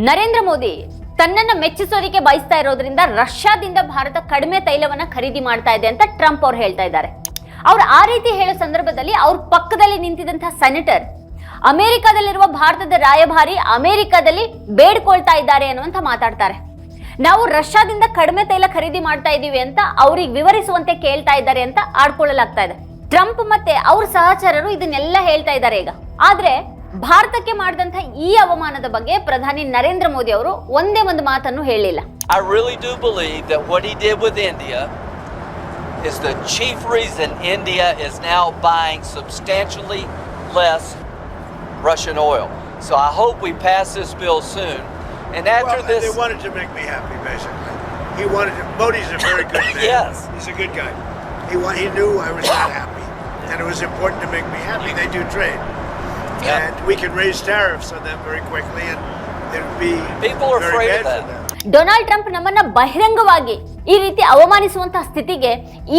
ನರೇಂದ್ರ ಮೋದಿ ತನ್ನನ್ನು ಮೆಚ್ಚಿಸೋದಕ್ಕೆ ಬಯಸ್ತಾ ಇರೋದ್ರಿಂದ ರಷ್ಯಾದಿಂದ ಭಾರತ ಕಡಿಮೆ ತೈಲವನ್ನ ಖರೀದಿ ಮಾಡ್ತಾ ಇದೆ ಅಂತ ಟ್ರಂಪ್ ಅವರು ಹೇಳ್ತಾ ಇದ್ದಾರೆ. ಅವ್ರು ಆ ರೀತಿ ಹೇಳೋ ಸಂದರ್ಭದಲ್ಲಿ ಅವ್ರ ಪಕ್ಕದಲ್ಲಿ ನಿಂತಿದ್ದಂತಹ ಸೆನೆಟರ್ ಅಮೆರಿಕದಲ್ಲಿರುವ ಭಾರತದ ರಾಯಭಾರಿ ಅಮೆರಿಕದಲ್ಲಿ ಬೇಡ್ಕೊಳ್ತಾ ಇದ್ದಾರೆ ಅನ್ನುವಂತ ಮಾತಾಡ್ತಾರೆ. ನಾವು ರಷ್ಯಾದಿಂದ ಕಡಿಮೆ ತೈಲ ಖರೀದಿ ಮಾಡ್ತಾ ಇದೀವಿ ಅಂತ ಅವ್ರಿಗೆ ವಿವರಿಸುವಂತೆ ಕೇಳ್ತಾ ಇದ್ದಾರೆ ಅಂತ ಆಡ್ಕೊಳ್ಳಲಾಗ್ತಾ ಇದೆ. ಟ್ರಂಪ್ ಮತ್ತೆ ಅವ್ರ ಸಹಚರರು ಇದನ್ನೆಲ್ಲ ಹೇಳ್ತಾ ಇದ್ದಾರೆ ಈಗ. ಆದ್ರೆ ಭಾರತಕ್ಕೆ ಮಾಡಿದಂತ ಈ ಅವಮಾನದ ಬಗ್ಗೆ ಪ್ರಧಾನಿ ನರೇಂದ್ರ ಮೋದಿ ಅವರು ಒಂದೇ ಒಂದು ಮಾತನ್ನು ಹೇಳಿಲ್ಲ. I really do believe that what he did with India is the chief reason India is now buying substantially less Russian oil. So I hope we pass this bill soon. And after this, they wanted to make me happy, basically. He wanted to. Modi's a very good man. Yes, he's a good guy. He knew I was not happy, and it was important to make me happy. They do trade, and we can raise tariffs on them very quickly, and it would be people are very afraid bad of for that. them. Donald Trump ನಮ್ಮನ್ನ ಬಹಿರಂಗವಾಗಿ ಈ ರೀತಿ ಅವಮಾನಿಸುವಂತಹ ಸ್ಥಿತಿಗೆ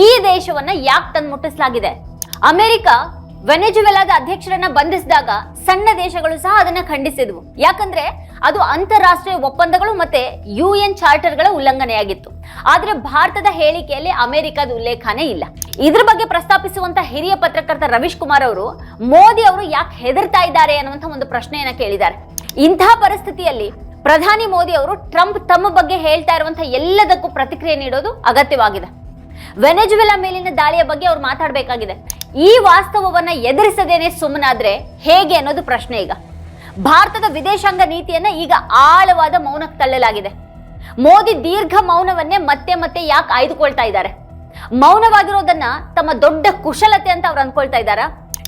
ಈ ದೇಶವನ್ನ ಯಾಕೆ ತಂದು ಮುಟ್ಟಿಸಲಾಗಿದೆ? America ವೆನೆಜುವೆಲಾದ ಅಧ್ಯಕ್ಷರನ್ನ ಬಂಧಿಸಿದಾಗ ಸಣ್ಣ ದೇಶಗಳು ಸಹ ಅದನ್ನ ಖಂಡಿಸಿದ್ವು. ಯಾಕಂದ್ರೆ ಅದು ಅಂತಾರಾಷ್ಟ್ರೀಯ ಒಪ್ಪಂದಗಳು ಮತ್ತೆ UN ಚಾರ್ಟರ್ಗಳ ಉಲ್ಲಂಘನೆಯಾಗಿತ್ತು. ಆದ್ರೆ ಭಾರತದ ಹೇಳಿಕೆಯಲ್ಲಿ ಅಮೆರಿಕದ ಉಲ್ಲೇಖನೇ ಇಲ್ಲ. ಇದ್ರ ಬಗ್ಗೆ ಪ್ರಸ್ತಾಪಿಸುವಂತ ಹಿರಿಯ ಪತ್ರಕರ್ತ ರವೀಶ್ ಕುಮಾರ್ ಅವರು ಮೋದಿ ಅವರು ಯಾಕೆ ಹೆದರ್ತಾ ಇದ್ದಾರೆ ಅನ್ನುವಂತ ಒಂದು ಪ್ರಶ್ನೆಯನ್ನ ಕೇಳಿದ್ದಾರೆ. ಇಂತಹ ಪರಿಸ್ಥಿತಿಯಲ್ಲಿ ಪ್ರಧಾನಿ ಮೋದಿ ಅವರು ಟ್ರಂಪ್ ತಮ್ಮ ಬಗ್ಗೆ ಹೇಳ್ತಾ ಇರುವಂತಹ ಎಲ್ಲದಕ್ಕೂ ಪ್ರತಿಕ್ರಿಯೆ ನೀಡೋದು ಅಗತ್ಯವಾಗಿದೆ. ವೆನೆಜುವೆಲಾ ಮೇಲಿನ ದಾಳಿಯ ಬಗ್ಗೆ ಅವ್ರು ಮಾತಾಡಬೇಕಾಗಿದೆ. ಈ ವಾಸ್ತವವನ್ನ ಎದುರಿಸದೇನೆ ಸುಮ್ಮನಾದ್ರೆ ಹೇಗೆ ಅನ್ನೋದು ಪ್ರಶ್ನೆ. ಈಗ ಭಾರತದ ವಿದೇಶಾಂಗ ನೀತಿಯನ್ನ ಈಗ ಆಳವಾದ ಮೌನಕ್ಕೆ ತಳ್ಳಲಾಗಿದೆ. ಮೋದಿ ದೀರ್ಘ ಮೌನವನ್ನೇ ಮತ್ತೆ ಮತ್ತೆ ಯಾಕೆ ಆಯ್ದುಕೊಳ್ತಾ ಇದ್ದಾರೆ? ಮೌನವಾಗಿರೋದನ್ನ ತಮ್ಮ ದೊಡ್ಡ ಕುಶಲತೆ ಅಂತ ಅವ್ರು ಅನ್ಕೊಳ್ತಾ ಇದ್ದಾರಾ?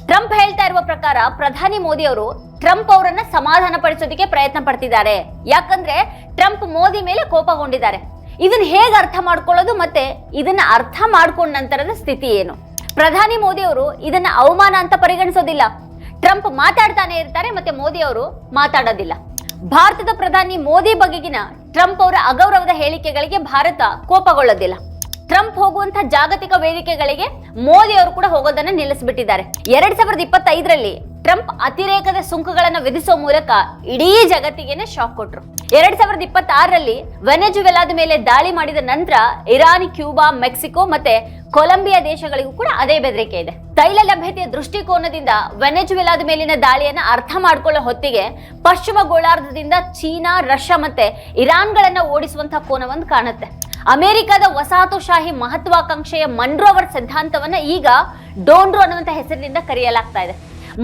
ಟ್ರಂಪ್ ಹೇಳ್ತಾ ಇರುವ ಪ್ರಕಾರ ಪ್ರಧಾನಿ ಮೋದಿ ಅವರು ಟ್ರಂಪ್ ಅವರನ್ನ ಸಮಾಧಾನ ಪಡಿಸೋದಕ್ಕೆ ಪ್ರಯತ್ನ ಪಡ್ತಿದ್ದಾರೆ. ಯಾಕಂದ್ರೆ ಟ್ರಂಪ್ ಮೋದಿ ಮೇಲೆ ಕೋಪಗೊಂಡಿದ್ದಾರೆ. ಇದನ್ನ ಹೇಗೆ ಅರ್ಥ ಮಾಡ್ಕೊಳ್ಳೋದು ಮತ್ತೆ ಇದನ್ನ ಅರ್ಥ ಮಾಡ್ಕೊಂಡ ನಂತರದ ಸ್ಥಿತಿ ಏನು? ಪ್ರಧಾನಿ ಮೋದಿ ಅವರು ಇದನ್ನ ಅವಮಾನ ಅಂತ ಪರಿಗಣಿಸೋದಿಲ್ಲ. ಟ್ರಂಪ್ ಮಾತಾಡ್ತಾನೆ ಇರ್ತಾರೆ ಮತ್ತೆ ಮೋದಿ ಅವರು ಮಾತಾಡೋದಿಲ್ಲ. ಭಾರತದ ಪ್ರಧಾನಿ ಮೋದಿ ಬಗೆಗಿನ ಟ್ರಂಪ್ ಅವರ ಅಗೌರವದ ಹೇಳಿಕೆಗಳಿಗೆ ಭಾರತ ಕೋಪಗೊಳ್ಳೋದಿಲ್ಲ. ಟ್ರಂಪ್ ಹೋಗುವಂತ ಜಾಗತಿಕ ವೇದಿಕೆಗಳಿಗೆ ಮೋದಿ ಅವರು ಕೂಡ ಹೋಗೋದನ್ನ ನಿಲ್ಲಿಸಿಬಿಟ್ಟಿದ್ದಾರೆ. 2025ರಲ್ಲಿ ಟ್ರಂಪ್ ಅತಿರೇಕದ ಸುಂಕಗಳನ್ನು ವಿಧಿಸುವ ಮೂಲಕ ಇಡೀ ಜಗತ್ತಿಗೆನೆ ಶಾಕ್ ಕೊಟ್ರು. 2026ರಲ್ಲಿ ವೆನೆಜುವೆಲಾದ ಮೇಲೆ ದಾಳಿ ಮಾಡಿದ ನಂತರ ಇರಾನ್, ಕ್ಯೂಬಾ, ಮೆಕ್ಸಿಕೋ ಮತ್ತೆ ಕೊಲಂಬಿಯಾ ದೇಶಗಳಿಗೂ ಕೂಡ ಅದೇ ಬೆದರಿಕೆ ಇದೆ. ತೈಲ ಲಭ್ಯತೆಯ ದೃಷ್ಟಿಕೋನದಿಂದ ವೆನೆಜುವೆಲಾದ ಮೇಲಿನ ದಾಳಿಯನ್ನ ಅರ್ಥ ಮಾಡ್ಕೊಳ್ಳೋ ಹೊತ್ತಿಗೆ ಪಶ್ಚಿಮ ಗೋಳಾರ್ಧದಿಂದ ಚೀನಾ, ರಷ್ಯಾ ಮತ್ತೆ ಇರಾನ್ಗಳನ್ನ ಓಡಿಸುವಂತಹ ಕೋನ ಒಂದು ಕಾಣುತ್ತೆ. ಅಮೆರಿಕದ ವಸಾಹತುಶಾಹಿ ಮಹತ್ವಾಕಾಂಕ್ಷೆಯ ಮನ್ರೋ ಅವರ ಸಿದ್ಧಾಂತವನ್ನ ಈಗ ಡೋನ್ರೋ ಅನ್ನುವಂತ ಹೆಸರಿನಿಂದ ಕರೆಯಲಾಗ್ತಾ ಇದೆ.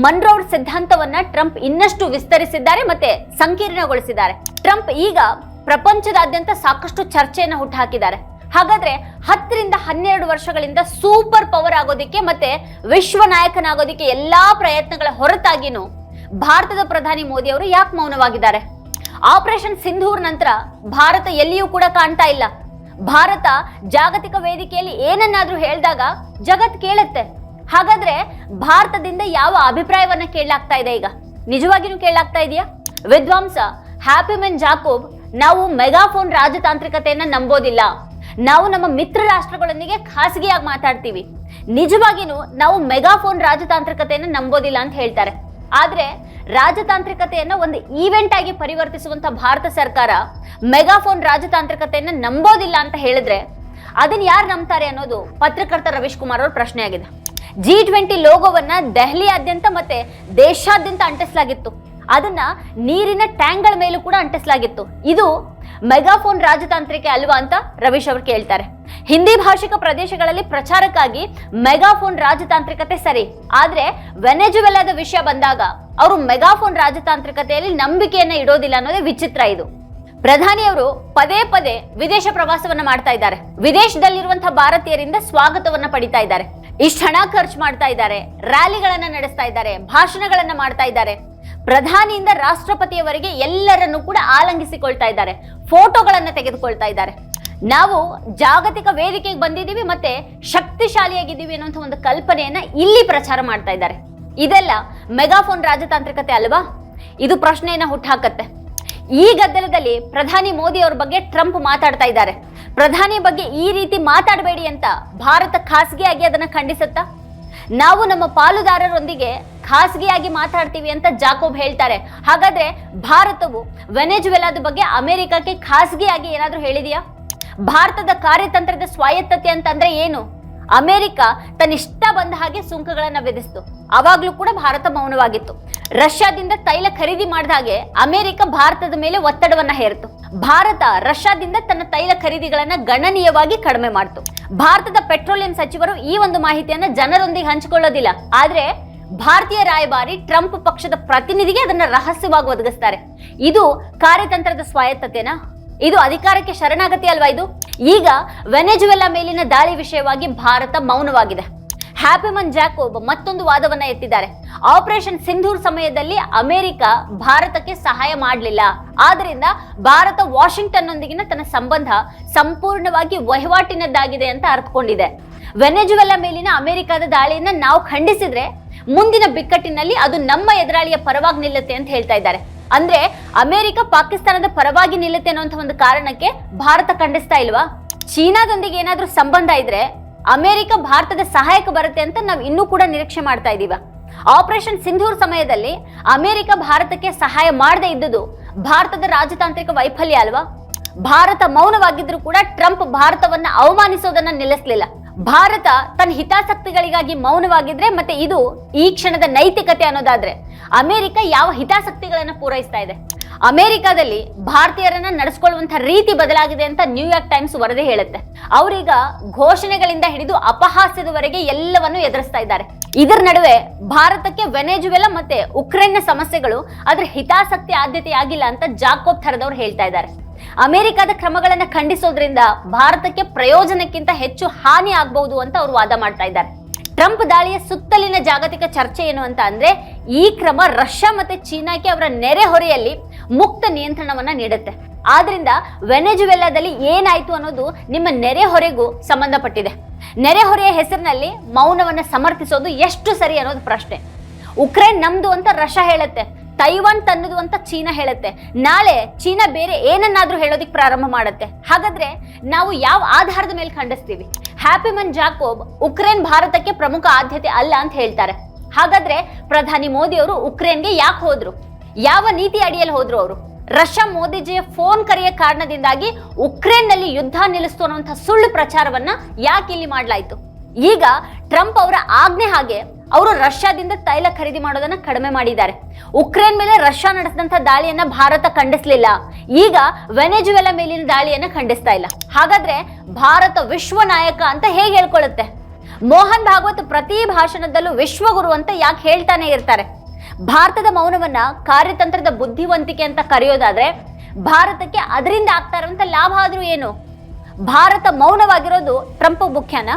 ಮನ್ರೋ ಅವರ ಸಿದ್ಧಾಂತವನ್ನ ಟ್ರಂಪ್ ಇನ್ನಷ್ಟು ವಿಸ್ತರಿಸಿದ್ದಾರೆ ಮತ್ತೆ ಸಂಕೀರ್ಣಗೊಳಿಸಿದ್ದಾರೆ. ಟ್ರಂಪ್ ಈಗ ಪ್ರಪಂಚದಾದ್ಯಂತ ಸಾಕಷ್ಟು ಚರ್ಚೆಯನ್ನು ಹುಟ್ಟುಹಾಕಿದ್ದಾರೆ. ಹಾಗಾದ್ರೆ 10ರಿಂದ 12 ವರ್ಷಗಳಿಂದ ಸೂಪರ್ ಪವರ್ ಆಗೋದಿಕ್ಕೆ ಮತ್ತೆ ವಿಶ್ವ ನಾಯಕನಾಗೋದಿಕ್ಕೆ ಎಲ್ಲಾ ಪ್ರಯತ್ನಗಳ ಹೊರತಾಗಿನೂ ಭಾರತದ ಪ್ರಧಾನಿ ಮೋದಿ ಅವರು ಯಾಕೆ ಮೌನವಾಗಿದ್ದಾರೆ? ಆಪರೇಷನ್ ಸಿಂಧೂರ್ ನಂತರ ಭಾರತ ಎಲ್ಲಿಯೂ ಕೂಡ ಕಾಣ್ತಾ ಇಲ್ಲ. ಭಾರತ ಜಾಗತಿಕ ವೇದಿಕೆಯಲ್ಲಿ ಏನನ್ನಾದ್ರೂ ಹೇಳಿದಾಗ ಜಗತ್ ಕೇಳುತ್ತೆ. ಹಾಗಾದ್ರೆ ಭಾರತದಿಂದ ಯಾವ ಅಭಿಪ್ರಾಯವನ್ನ ಕೇಳಲಾಗ್ತಾ ಇದೆ? ಈಗ ನಿಜವಾಗಿನೂ ಕೇಳಲಾಗ್ತಾ ಇದೆಯಾ? ವಿದ್ವಾಂಸ ಹ್ಯಾಪಿಮೆನ್ ಜಾಕೋಬ್, ನಾವು ಮೆಗಾಫೋನ್ ರಾಜತಾಂತ್ರಿಕತೆಯನ್ನ ನಂಬೋದಿಲ್ಲ. ನಾವು ನಮ್ಮ ಮಿತ್ರ ರಾಷ್ಟ್ರಗಳೊಂದಿಗೆ ಖಾಸಗಿಯಾಗಿ ಮಾತಾಡ್ತೀವಿ. ನಿಜವಾಗಿನೂ ನಾವು ಮೆಗಾಫೋನ್ ರಾಜತಾಂತ್ರಿಕತೆಯನ್ನ ನಂಬೋದಿಲ್ಲ ಅಂತ ಹೇಳ್ತಾರೆ. ಆದ್ರೆ ರಾಜತಾಂತ್ರಿಕತೆಯನ್ನ ಒಂದು ಈವೆಂಟ್ ಆಗಿ ಪರಿವರ್ತಿಸುವಂತ ಭಾರತ ಸರ್ಕಾರ ಮೆಗಾಫೋನ್ ರಾಜತಾಂತ್ರಿಕತೆಯನ್ನ ನಂಬೋದಿಲ್ಲ ಅಂತ ಹೇಳಿದ್ರೆ ಅದನ್ನ ಯಾರು ನಂಬ್ತಾರೆ ಅನ್ನೋದು ಪತ್ರಕರ್ತ ರವೀಶ್ ಕುಮಾರ್ ಅವ್ರ ಪ್ರಶ್ನೆ ಆಗಿದೆ. G20 ಲೋಗೋವನ್ನ ದೆಹಲಿಯಾದ್ಯಂತ ಮತ್ತೆ ದೇಶಾದ್ಯಂತ ಅಂಟಿಸಲಾಗಿತ್ತು. ಅದನ್ನ ನೀರಿನ ಟ್ಯಾಂಕ್ಗಳ ಮೇಲೂ ಕೂಡ ಅಂಟಿಸಲಾಗಿತ್ತು. ಇದು ಮೆಗಾಫೋನ್ ರಾಜತಾಂತ್ರಿಕೆ ಅಲ್ವಾ ಅಂತ ರವೀಶ್ ಅವರು ಕೇಳ್ತಾರೆ. ಹಿಂದಿ ಭಾಷಿಕ ಪ್ರದೇಶಗಳಲ್ಲಿ ಪ್ರಚಾರಕ್ಕಾಗಿ ಮೆಗಾಫೋನ್ ರಾಜತಾಂತ್ರಿಕತೆ ಸರಿ, ಆದ್ರೆ ವೆನೆಜುವೆಲಾದ ವಿಷಯ ಬಂದಾಗ ಅವರು ಮೆಗಾಫೋನ್ ರಾಜತಾಂತ್ರಿಕತೆಯಲ್ಲಿ ನಂಬಿಕೆಯನ್ನ ಇಡೋದಿಲ್ಲ ಅನ್ನೋದೇ ವಿಚಿತ್ರ. ಇದು ಪ್ರಧಾನಿಯವರು ಪದೇ ಪದೇ ವಿದೇಶ ಪ್ರವಾಸವನ್ನ ಮಾಡ್ತಾ ಇದ್ದಾರೆ. ವಿದೇಶದಲ್ಲಿರುವಂತಹ ಭಾರತೀಯರಿಂದ ಸ್ವಾಗತವನ್ನ ಪಡಿತಾ ಇದ್ದಾರೆ. ಇಷ್ಟು ಹಣ ಖರ್ಚು ಮಾಡ್ತಾ ಇದ್ದಾರೆ, ರ್ಯಾಲಿಗಳನ್ನ ನಡೆಸ್ತಾ ಇದ್ದಾರೆ, ಭಾಷಣಗಳನ್ನ ಮಾಡ್ತಾ ಇದ್ದಾರೆ. ಪ್ರಧಾನಿಯಿಂದ ರಾಷ್ಟ್ರಪತಿಯವರೆಗೆ ಎಲ್ಲರನ್ನು ಕೂಡ ಆಲಂಗಿಸಿಕೊಳ್ತಾ ಇದ್ದಾರೆ, ಫೋಟೋಗಳನ್ನ ತೆಗೆದುಕೊಳ್ತಾ ಇದ್ದಾರೆ. ನಾವು ಜಾಗತಿಕ ವೇದಿಕೆಗೆ ಬಂದಿದ್ದೀವಿ ಮತ್ತೆ ಶಕ್ತಿಶಾಲಿಯಾಗಿದ್ದೀವಿ ಅನ್ನುವಂಥ ಒಂದು ಕಲ್ಪನೆಯನ್ನ ಇಲ್ಲಿ ಪ್ರಚಾರ ಮಾಡ್ತಾ ಇದ್ದಾರೆ. ಇದೆಲ್ಲ ಮೆಗಾಫೋನ್ ರಾಜತಾಂತ್ರಿಕತೆ ಅಲ್ವಾ? ಇದು ಪ್ರಶ್ನೆಯನ್ನ ಹುಟ್ಟುಹಾಕತ್ತೆ. ಈ ಗದ್ದಲದಲ್ಲಿ ಪ್ರಧಾನಿ ಮೋದಿ ಅವ್ರ ಬಗ್ಗೆ ಟ್ರಂಪ್ ಮಾತಾಡ್ತಾ ಇದ್ದಾರೆ. ಪ್ರಧಾನಿ ಬಗ್ಗೆ ಈ ರೀತಿ ಮಾತಾಡಬೇಡಿ ಅಂತ ಭಾರತ ಖಾಸಗಿಯಾಗಿ ಅದನ್ನ ಖಂಡಿಸುತ್ತಾ? ನಾವು ನಮ್ಮ ಪಾಲುದಾರರೊಂದಿಗೆ ಖಾಸಗಿಯಾಗಿ ಮಾತಾಡ್ತೀವಿ ಅಂತ ಜಾಕೋಬ್ ಹೇಳ್ತಾರೆ. ಹಾಗಾದ್ರೆ ಭಾರತವು ವೆನೆಜುವೆಲಾದ ಬಗ್ಗೆ ಅಮೆರಿಕಕ್ಕೆ ಖಾಸಗಿಯಾಗಿ ಏನಾದ್ರೂ ಹೇಳಿದೆಯಾ? ಭಾರತದ ಕಾರ್ಯತಂತ್ರದ ಸ್ವಾಯತ್ತತೆ ಅಂತಂದ್ರೆ ಏನು? ಅಮೆರಿಕ ತನ್ನಿಷ್ಟ ಬಂದ ಹಾಗೆ ಸುಂಕಗಳನ್ನ ವಿಧಿಸ್ತು. ಅವಾಗ್ಲೂ ಕೂಡ ಭಾರತ ಮೌನವಾಗಿತ್ತು. ರಷ್ಯಾದಿಂದ ತೈಲ ಖರೀದಿ ಮಾಡಿದ ಹಾಗೆ ಅಮೆರಿಕ ಭಾರತದ ಮೇಲೆ ಒತ್ತಡವನ್ನ ಹೇರಿತು. ಭಾರತ ರಷ್ಯಾದಿಂದ ತನ್ನ ತೈಲ ಖರೀದಿಗಳನ್ನ ಗಣನೀಯವಾಗಿ ಕಡಿಮೆ ಮಾಡಿತು. ಭಾರತದ ಪೆಟ್ರೋಲಿಯಂ ಸಚಿವರು ಈ ಒಂದು ಮಾಹಿತಿಯನ್ನ ಜನರೊಂದಿಗೆ ಹಂಚಿಕೊಳ್ಳೋದಿಲ್ಲ. ಆದ್ರೆ ಭಾರತೀಯ ರಾಯಭಾರಿ ಟ್ರಂಪ್ ಪಕ್ಷದ ಪ್ರತಿನಿಧಿಗೆ ಅದನ್ನ ರಹಸ್ಯವಾಗಿ ಒದಗಿಸ್ತಾರೆ. ಇದು ಕಾರ್ಯತಂತ್ರದ ಸ್ವಾಯತ್ತತೆನಾ? ಇದು ಅಧಿಕಾರಕ್ಕೆ ಶರಣಾಗತಿ ಅಲ್ವಾ ಇದು? ಈಗ ವೆನೆಜುವೆಲಾ ಮೇಲಿನ ದಾಳಿ ವಿಷಯವಾಗಿ ಭಾರತ ಮೌನವಾಗಿದೆ. ಹ್ಯಾಪಿಮನ್ ಜಾಕೋಬ್ ಮತ್ತೊಂದು ವಾದವನ್ನ ಎತ್ತಿದ್ದಾರೆ. ಆಪರೇಷನ್ ಸಿಂಧೂರ್ ಸಮಯದಲ್ಲಿ ಅಮೆರಿಕ ಭಾರತಕ್ಕೆ ಸಹಾಯ ಮಾಡಲಿಲ್ಲ, ಆದ್ರಿಂದ ಭಾರತ ವಾಷಿಂಗ್ಟನ್ ನೊಂದಿಗಿನ ತನ್ನ ಸಂಬಂಧ ಸಂಪೂರ್ಣವಾಗಿ ವಹಿವಾಟಿನದ್ದಾಗಿದೆ ಅಂತ ಅರ್ಥಕೊಂಡಿದೆ. ವೆನೆಜುವೆಲಾ ಮೇಲಿನ ಅಮೆರಿಕದ ದಾಳಿಯನ್ನ ನಾವು ಖಂಡಿಸಿದ್ರೆ ಮುಂದಿನ ಬಿಕ್ಕಟ್ಟಿನಲ್ಲಿ ಅದು ನಮ್ಮ ಎದುರಾಳಿಯ ಪರವಾಗಿ ನಿಲ್ಲುತ್ತೆ ಅಂತ ಹೇಳ್ತಾ ಇದ್ದಾರೆ. ಅಂದ್ರೆ ಅಮೆರಿಕ ಪಾಕಿಸ್ತಾನದ ಪರವಾಗಿ ನಿಲ್ಲುತ್ತೆ ಅನ್ನುವಂಥ ಒಂದು ಕಾರಣಕ್ಕೆ ಭಾರತ ಖಂಡಿಸ್ತಾ ಇಲ್ವಾ? ಚೀನಾದೊಂದಿಗೆ ಏನಾದ್ರೂ ಸಂಬಂಧ ಇದ್ರೆ ಅಮೆರಿಕ ಭಾರತದ ಸಹಾಯಕ್ಕೆ ಬರುತ್ತೆ ಅಂತ ನಾವು ಇನ್ನೂ ಕೂಡ ನಿರೀಕ್ಷೆ ಮಾಡ್ತಾ ಇದೀವ. ಆಪರೇಷನ್ ಸಿಂಧೂರ್ ಸಮಯದಲ್ಲಿ ಅಮೆರಿಕ ಭಾರತಕ್ಕೆ ಸಹಾಯ ಮಾಡದೇ ಇದ್ದುದು ಭಾರತದ ರಾಜತಾಂತ್ರಿಕ ವೈಫಲ್ಯ ಅಲ್ವಾ? ಭಾರತ ಮೌನವಾಗಿದ್ರು ಕೂಡ ಟ್ರಂಪ್ ಭಾರತವನ್ನ ಅವಮಾನಿಸೋದನ್ನ ನಿಲ್ಲಿಸಲಿಲ್ಲ. ಭಾರತ ತನ್ನ ಹಿತಾಸಕ್ತಿಗಳಿಗಾಗಿ ಮೌನವಾಗಿದ್ರೆ ಮತ್ತೆ ಇದು ಈ ಕ್ಷಣದ ನೈತಿಕತೆ ಅನ್ನೋದಾದ್ರೆ ಅಮೆರಿಕ ಯಾವ ಹಿತಾಸಕ್ತಿಗಳನ್ನ ಪೂರೈಸ್ತಾ ಇದೆ? ಅಮೆರಿಕದಲ್ಲಿ ಭಾರತೀಯರನ್ನ ನಡೆಸ್ಕೊಳ್ಳುವಂತಹ ರೀತಿ ಬದಲಾಗಿದೆ ಅಂತ ನ್ಯೂಯಾರ್ಕ್ ಟೈಮ್ಸ್ ವರದಿ ಹೇಳುತ್ತೆ. ಅವರೀಗ ಘೋಷಣೆಗಳಿಂದ ಹಿಡಿದು ಅಪಹಾಸ್ಯದವರೆಗೆ ಎಲ್ಲವನ್ನು ಎದುರಿಸ್ತಾ ಇದ್ದಾರೆ. ಇದರ ನಡುವೆ ಭಾರತಕ್ಕೆ ವೆನೆಜುವೆಲಾ ಮತ್ತೆ ಉಕ್ರೇನ್ನ ಸಮಸ್ಯೆಗಳು ಅದರ ಹಿತಾಸಕ್ತಿ ಆದ್ಯತೆಯಾಗಿಲ್ಲ ಅಂತ ಜಾಕೋಬ್ ಥರದವ್ರು ಹೇಳ್ತಾ ಇದ್ದಾರೆ. ಅಮೆರಿಕದ ಕ್ರಮಗಳನ್ನ ಖಂಡಿಸೋದ್ರಿಂದ ಭಾರತಕ್ಕೆ ಪ್ರಯೋಜನಕ್ಕಿಂತ ಹೆಚ್ಚು ಹಾನಿ ಆಗಬಹುದು ಅಂತ ಅವರು ವಾದ ಮಾಡ್ತಾ ಇದ್ದಾರೆ. ಟ್ರಂಪ್ ದಾಳಿಯ ಸುತ್ತಲಿನ ಜಾಗತಿಕ ಚರ್ಚೆ ಏನು ಅಂತ ಅಂದ್ರೆ ಈ ಕ್ರಮ ರಷ್ಯಾ ಮತ್ತೆ ಚೀನಾಕ್ಕೆ ಅವರ ನೆರೆಹೊರೆಯಲ್ಲಿ ಮುಕ್ತ ನಿಯಂತ್ರಣವನ್ನ ನೀಡುತ್ತೆ. ಆದ್ರಿಂದ ವೆನೆಜುವೆಲಾದಲ್ಲಿ ಏನಾಯ್ತು ಅನ್ನೋದು ನಿಮ್ಮ ನೆರೆಹೊರೆಗೂ ಸಂಬಂಧಪಟ್ಟಿದೆ. ನೆರೆಹೊರೆಯ ಹೆಸರಿನಲ್ಲಿ ಮೌನವನ್ನ ಸಮರ್ಥಿಸೋದು ಎಷ್ಟು ಸರಿ ಅನ್ನೋದು ಪ್ರಶ್ನೆ. ಉಕ್ರೇನ್ ನಮ್ದು ಅಂತ ರಷ್ಯಾ ಹೇಳುತ್ತೆ, ತೈವಾನ್ ತನ್ನದು ಅಂತ ಚೀನಾ ಹೇಳುತ್ತೆ. ನಾಳೆ ಚೀನಾ ಬೇರೆ ಏನನ್ನಾದ್ರೂ ಹೇಳೋದಿಕ್ ಪ್ರಾರಂಭ ಮಾಡುತ್ತೆ. ಹಾಗಾದ್ರೆ ನಾವು ಯಾವ ಆಧಾರದ ಮೇಲೆ ಖಂಡಿಸ್ತೀವಿ? ಹ್ಯಾಪಿಮನ್ ಜಾಕೋಬ್ ಉಕ್ರೇನ್ ಭಾರತಕ್ಕೆ ಪ್ರಮುಖ ಆದ್ಯತೆ ಅಲ್ಲ ಅಂತ ಹೇಳ್ತಾರೆ. ಹಾಗಾದ್ರೆ ಪ್ರಧಾನಿ ಮೋದಿ ಅವರು ಉಕ್ರೇನ್ಗೆ ಯಾಕೆ ಹೋದ್ರು? ಯಾವ ನೀತಿ ಅಡಿಯಲ್ಲಿ ಹೋದ್ರು ಅವರು? ರಷ್ಯಾ ಮೋದಿಜಿಯ ಫೋನ್ ಕರೆಯ ಕಾರಣದಿಂದಾಗಿ ಉಕ್ರೇನ್ ನಲ್ಲಿ ಯುದ್ಧ ನಿಲ್ಲಿಸ್ತು ಅನ್ನುವಂಥ ಸುಳ್ಳು ಪ್ರಚಾರವನ್ನ ಯಾಕೆ ಇಲ್ಲಿ ಮಾಡಲಾಯ್ತು? ಈಗ ಟ್ರಂಪ್ ಅವರ ಆಜ್ಞೆ ಹಾಗೆ ಅವರು ರಷ್ಯಾದಿಂದ ತೈಲ ಖರೀದಿ ಮಾಡೋದನ್ನ ಕಡಿಮೆ ಮಾಡಿದ್ದಾರೆ. ಉಕ್ರೇನ್ ಮೇಲೆ ರಷ್ಯಾ ನಡೆಸಿದಂತ ದಾಳಿಯನ್ನ ಭಾರತ ಖಂಡಿಸಲಿಲ್ಲ. ಈಗ ವೆನೆಜುವೆಲಾ ಮೇಲಿನ ದಾಳಿಯನ್ನ ಖಂಡಿಸ್ತಾ ಇಲ್ಲ. ಹಾಗಾದ್ರೆ ಭಾರತ ವಿಶ್ವ ನಾಯಕ ಅಂತ ಹೇಗೆ ಹೇಳ್ಕೊಳ್ಳುತ್ತೆ? ಮೋಹನ್ ಭಾಗವತ್ ಪ್ರತಿ ಭಾಷಣದಲ್ಲೂ ವಿಶ್ವಗುರು ಅಂತ ಯಾಕೆ ಹೇಳ್ತಾನೆ ಇರ್ತಾರೆ? ಭಾರತದ ಮೌನವನ್ನ ಕಾರ್ಯತಂತ್ರದ ಬುದ್ಧಿವಂತಿಕೆ ಅಂತ ಕರೆಯೋದಾದ್ರೆ ಭಾರತಕ್ಕೆ ಅದರಿಂದ ಆಗ್ತಾ ಇರುವಂತ ಲಾಭ ಆದ್ರೂ ಏನು? ಭಾರತ ಮೌನವಾಗಿರೋದು ಟ್ರಂಪ್ ಮುಖ್ಯನಾ?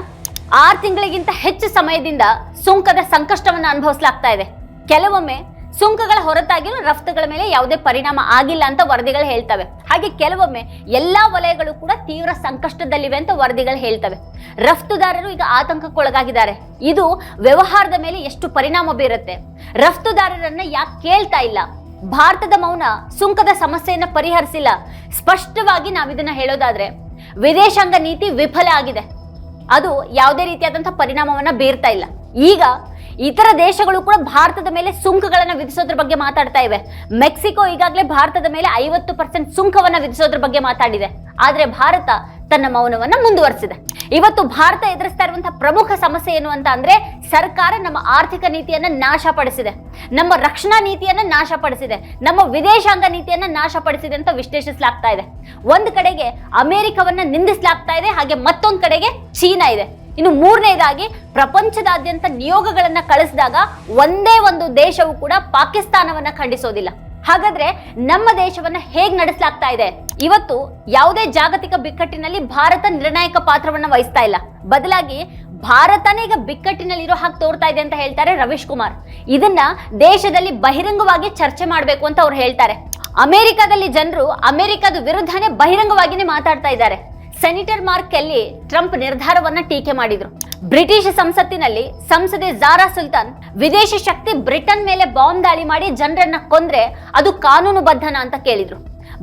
6 ತಿಂಗಳಿಗಿಂತ ಹೆಚ್ಚು ಸಮಯದಿಂದ ಸುಂಕದ ಸಂಕಷ್ಟವನ್ನು ಅನುಭವಿಸಲಾಗ್ತಾ ಇದೆ. ಕೆಲವೊಮ್ಮೆ ಸುಂಕಗಳ ಹೊರತಾಗಿಯೂ ರಫ್ತುಗಳ ಮೇಲೆ ಯಾವುದೇ ಪರಿಣಾಮ ಆಗಿಲ್ಲ ಅಂತ ವರದಿಗಳು ಹೇಳ್ತವೆ. ಹಾಗೆ ಕೆಲವೊಮ್ಮೆ ಎಲ್ಲಾ ವಲಯಗಳು ಕೂಡ ತೀವ್ರ ಸಂಕಷ್ಟದಲ್ಲಿವೆ ಅಂತ ವರದಿಗಳು ಹೇಳ್ತವೆ. ರಫ್ತುದಾರರು ಈಗ ಆತಂಕಕ್ಕೊಳಗಾಗಿದ್ದಾರೆ. ಇದು ವ್ಯವಹಾರದ ಮೇಲೆ ಎಷ್ಟು ಪರಿಣಾಮ ಬೀರುತ್ತೆ? ರಫ್ತುದಾರರನ್ನ ಯಾಕೆ ಕೇಳ್ತಾ ಇಲ್ಲ? ಭಾರತದ ಮೌನ ಸುಂಕದ ಸಮಸ್ಯೆಯನ್ನ ಪರಿಹರಿಸಿಲ್ಲ. ಸ್ಪಷ್ಟವಾಗಿ ನಾವಿದನ್ನ ಹೇಳೋದಾದ್ರೆ ವಿದೇಶಾಂಗ ನೀತಿ ವಿಫಲ ಆಗಿದೆ. ಅದು ಯಾವುದೇ ರೀತಿಯಾದಂತಹ ಪರಿಣಾಮವನ್ನ ಬೀರ್ತಾ ಇಲ್ಲ. ಈಗ ಇತರ ದೇಶಗಳು ಕೂಡ ಭಾರತದ ಮೇಲೆ ಸುಂಕಗಳನ್ನ ವಿಧಿಸೋದ್ರ ಬಗ್ಗೆ ಮಾತಾಡ್ತಾ ಇವೆ. ಮೆಕ್ಸಿಕೋ ಈಗಾಗಲೇ ಭಾರತದ ಮೇಲೆ 50% ಸುಂಕವನ್ನ ವಿಧಿಸೋದ್ರ ಬಗ್ಗೆ ಮಾತಾಡಿದೆ. ಆದ್ರೆ ಭಾರತ ತನ್ನ ಮೌನವನ್ನ ಮುಂದುವರಿಸಿದೆ. ಇವತ್ತು ಭಾರತ ಎದುರಿಸ್ತಾ ಇರುವಂತಹ ಪ್ರಮುಖ ಸಮಸ್ಯೆ ಏನು ಅಂತ ಅಂದ್ರೆ ಸರ್ಕಾರ ನಮ್ಮ ಆರ್ಥಿಕ ನೀತಿಯನ್ನ ನಾಶಪಡಿಸಿದೆ, ನಮ್ಮ ರಕ್ಷಣಾ ನೀತಿಯನ್ನ ನಾಶಪಡಿಸಿದೆ, ನಮ್ಮ ವಿದೇಶಾಂಗ ನೀತಿಯನ್ನ ನಾಶಪಡಿಸಿದೆ ಅಂತ ವಿಶ್ಲೇಷಿಸಲಾಗ್ತಾ ಇದೆ. ಒಂದ್ ಕಡೆಗೆ ಅಮೆರಿಕವನ್ನ ನಿಂದಿಸಲಾಗ್ತಾ ಇದೆ, ಹಾಗೆ ಮತ್ತೊಂದ್ ಕಡೆಗೆ ಚೀನಾ ಇದೆ. ಇನ್ನು ಮೂರನೇದಾಗಿ ಪ್ರಪಂಚದಾದ್ಯಂತ ನಿಯೋಗಗಳನ್ನ ಕಳಿಸಿದಾಗ ಒಂದೇ ಒಂದು ದೇಶವು ಕೂಡ ಪಾಕಿಸ್ತಾನವನ್ನ ಖಂಡಿಸೋದಿಲ್ಲ. ಹಾಗಾದ್ರೆ ನಮ್ಮ ದೇಶವನ್ನ ಹೇಗ್ ನಡೆಸಲಾಗ್ತಾ ಇದೆ? ಇವತ್ತು ಯಾವುದೇ ಜಾಗತಿಕ ಬಿಕ್ಕಟ್ಟಿನಲ್ಲಿ ಭಾರತ ನಿರ್ಣಾಯಕ ಪಾತ್ರವನ್ನ ವಹಿಸ್ತಾ ಇಲ್ಲ. ಬದಲಾಗಿ ಭಾರತನೇ ಈಗ ಬಿಕ್ಕಟ್ಟಿನಲ್ಲಿರೋ ಹಾಗೆ ತೋರ್ತಾ ಇದೆ ಅಂತ ಹೇಳ್ತಾರೆ ರವೀಶ್ ಕುಮಾರ್. ಇದನ್ನ ದೇಶದಲ್ಲಿ ಬಹಿರಂಗವಾಗಿ ಚರ್ಚೆ ಮಾಡಬೇಕು ಅಂತ ಅವ್ರು ಹೇಳ್ತಾರೆ. ಅಮೆರಿಕದಲ್ಲಿ ಜನರು ಅಮೆರಿಕದ ವಿರುದ್ಧನೇ ಬಹಿರಂಗವಾಗಿನೇ ಮಾತಾಡ್ತಾ ಇದ್ದಾರೆ. ಸೆನೇಟರ್ ಮಾರ್ಕ್ ಕೆಲ್ಲಿ ಟ್ರಂಪ್ ನಿರ್ಧಾರವನ್ನ ಟೀಕೆ ಮಾಡಿದ್ರು. ಬ್ರಿಟಿಷ್ ಸಂಸತ್ತಿನಲ್ಲಿ ಸಂಸದೆ ಝಾರಾ ಸುಲ್ತಾನ್ ವಿದೇಶಿ ಶಕ್ತಿ ಬ್ರಿಟನ್ ಮೇಲೆ ಬಾಂಬ್ ದಾಳಿ ಮಾಡಿ ಜನರನ್ನ ಕೊಂದ್ರೆ ಅದು ಕಾನೂನುಬದ್ಧನ ಅಂತ ಕೇಳಿದ್ರು.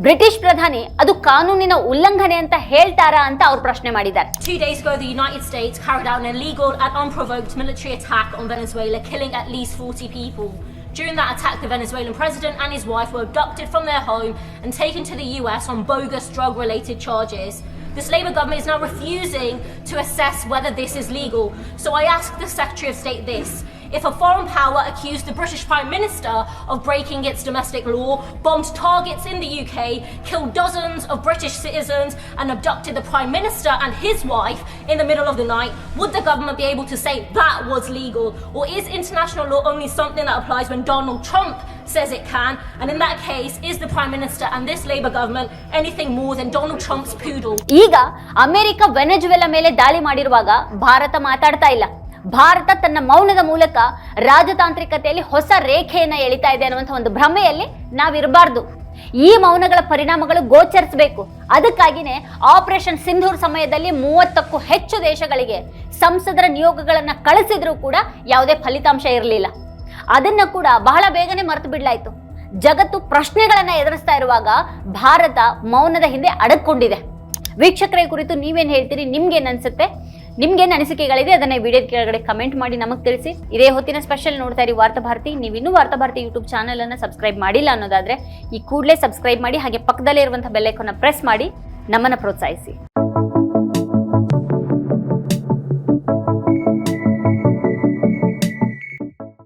ಬ್ರಿಟಿಷ್ ಪ್ರಧಾನಿ ಅದು ಕಾನೂನಿನ ಉಲ್ಲಂಘನೆ ಅಂತ ಹೇಳ್ತಾರಾ ಅಂತ ಅವ್ರು ಪ್ರಶ್ನೆ ಮಾಡಿದ್ದಾರೆ. 2 days ago, the United States carried out an illegal and unprovoked military attack on Venezuela, killing at least 40 people. During that attack, the Venezuelan president and his wife were abducted from their home and taken to the US on bogus drug-related charges. This Labour government is now refusing to assess whether this is legal. So I ask the Secretary of State this. If a foreign power accused the British Prime Minister of breaking its domestic law, bombed targets in the UK, killed dozens of British citizens and abducted the Prime Minister and his wife in the middle of the night, would the government be able to say that was legal? Or is international law only something that applies when Donald Trump says it can? And in that case, is the Prime Minister and this Labour government anything more than Donald Trump's poodle? ಈಗ America Venezuela ಮೇಲೆ ದಾಳಿ ಮಾಡಿರುವಾಗ ಭಾರತ ಮಾತಾಡ್ತಾ ಇಲ್ಲ. ಭಾರತ ತನ್ನ ಮೌನದ ಮೂಲಕ ರಾಜತಾಂತ್ರಿಕತೆಯಲ್ಲಿ ಹೊಸ ರೇಖೆಯನ್ನ ಎಳಿತಾ ಇದೆ ಅನ್ನುವಂಥ ಒಂದು ಭ್ರಮೆಯಲ್ಲಿ ನಾವಿರಬಾರ್ದು. ಈ ಮೌನಗಳ ಪರಿಣಾಮಗಳು ಗೋಚರಿಸಬೇಕು. ಅದಕ್ಕಾಗಿನೇ ಆಪರೇಷನ್ ಸಿಂಧೂರ್ ಸಮಯದಲ್ಲಿ 30ಕ್ಕೂ ಹೆಚ್ಚು ದೇಶಗಳಿಗೆ ಸಂಸದರ ನಿಯೋಗಗಳನ್ನ ಕಳಿಸಿದ್ರೂ ಕೂಡ ಯಾವುದೇ ಫಲಿತಾಂಶ ಇರಲಿಲ್ಲ. ಅದನ್ನ ಕೂಡ ಬಹಳ ಬೇಗನೆ ಮರೆತು ಬಿಡ್ಲಾಯ್ತು. ಜಗತ್ತು ಪ್ರಶ್ನೆಗಳನ್ನ ಎದುರಿಸ್ತಾ ಇರುವಾಗ ಭಾರತ ಮೌನದ ಹಿಂದೆ ಅಡಕೊಂಡಿದೆ. ವೀಕ್ಷಕರ ಕುರಿತು ನೀವೇನು ಹೇಳ್ತೀರಿ? ನಿಮ್ಗೇನು ಅನ್ಸುತ್ತೆ? ನಿಮ್ಗೇನು ಅನಿಸಿಕೆಗಳಿದೆ ಅದನ್ನ ವಿಡಿಯೋ ಕೆಳಗಡೆ ಕಮೆಂಟ್ ಮಾಡಿ ನಮಗೆ ತಿಳಿಸಿ. ಇದೇ ಹೊತ್ತಿನ ಸ್ಪೆಷಲ್ ನೋಡ್ತಾ ಇರಿ ವಾರ್ತಾಭಾರತಿ. ನೀವಿನ್ನೂ ವಾರ್ತಾಭಾರತಿ ಯೂಟ್ಯೂಬ್ ಚಾನಲ್ ಅನ್ನು ಸಬ್ಸ್ಕ್ರೈಬ್ ಮಾಡಿಲ್ಲ ಅನ್ನೋದಾದ್ರೆ ಈ ಕೂಡಲೇ ಸಬ್ಸ್ಕ್ರೈಬ್ ಮಾಡಿ, ಹಾಗೆ ಪಕ್ಕದಲ್ಲೇ ಇರುವಂತಹ ಬೆಲ್ ಐಕಾನ್ ಪ್ರೆಸ್ ಮಾಡಿ ನಮ್ಮನ್ನ ಪ್ರೋತ್ಸಾಹಿಸಿ.